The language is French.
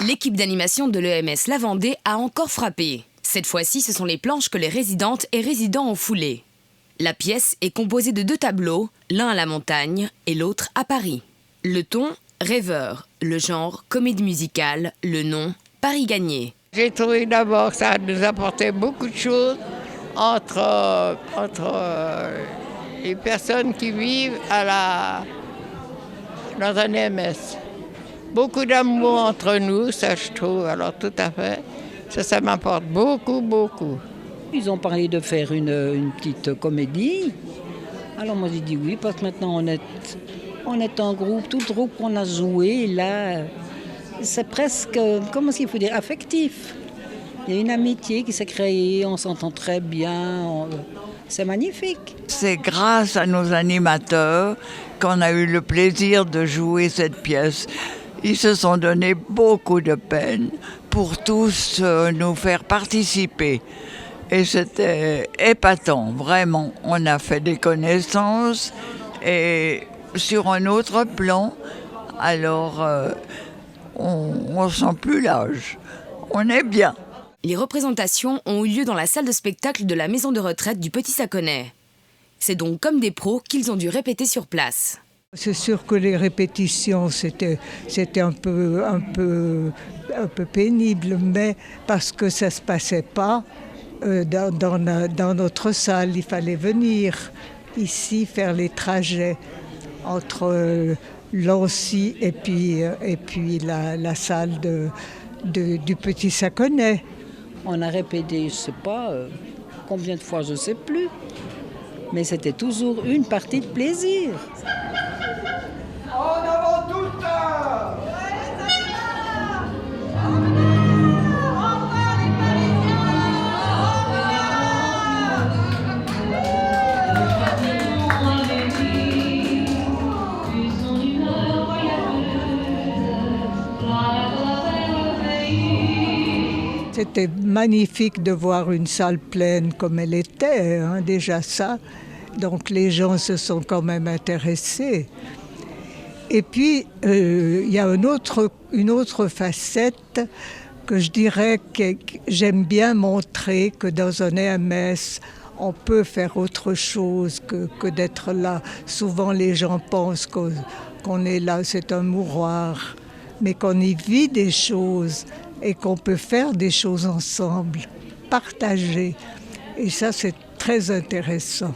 L'équipe d'animation de l'EMS La Vendée a encore frappé. Cette fois-ci, ce sont les planches que les résidentes et résidents ont foulées. La pièce est composée de 2 tableaux, l'un à la montagne et l'autre à Paris. Le ton, rêveur. Le genre, comédie musicale. Le nom, Paris gagné. J'ai trouvé d'abord que ça nous apportait beaucoup de choses entre les personnes qui vivent dans un MS. Beaucoup d'amour entre nous, ça je trouve, alors tout à fait. Ça m'apporte beaucoup, beaucoup. Ils ont parlé de faire une petite comédie. Alors moi j'ai dit oui, parce que maintenant on est en groupe, tout le groupe qu'on a joué, là, c'est presque, comment est-ce qu'il faut dire, affectif. Il y a une amitié qui s'est créée, on s'entend très bien, c'est magnifique. C'est grâce à nos animateurs qu'on a eu le plaisir de jouer cette pièce. Ils se sont donné beaucoup de peine pour tous nous faire participer. Et c'était épatant, vraiment. On a fait des connaissances et sur un autre plan, alors on sent plus l'âge. On est bien. Les représentations ont eu lieu dans la salle de spectacle de la maison de retraite du Petit Saconnet. C'est donc comme des pros qu'ils ont dû répéter sur place. C'est sûr que les répétitions, c'était un peu pénible, mais parce que ça ne se passait pas dans notre salle. Il fallait venir ici faire les trajets entre Lancy et puis la salle du Petit Saconnet. On a répété, je ne sais pas combien de fois, je ne sais plus. Mais c'était toujours une partie de plaisir. En avant tout à C'était magnifique de voir une salle pleine comme elle était, hein, déjà ça. Donc les gens se sont quand même intéressés. Et puis, il y a une autre facette que je dirais que j'aime bien montrer, que dans un EMS, on peut faire autre chose que d'être là. Souvent, les gens pensent qu'on est là, c'est un mouroir, mais qu'on y vit des choses et qu'on peut faire des choses ensemble, partager. Et ça, c'est très intéressant.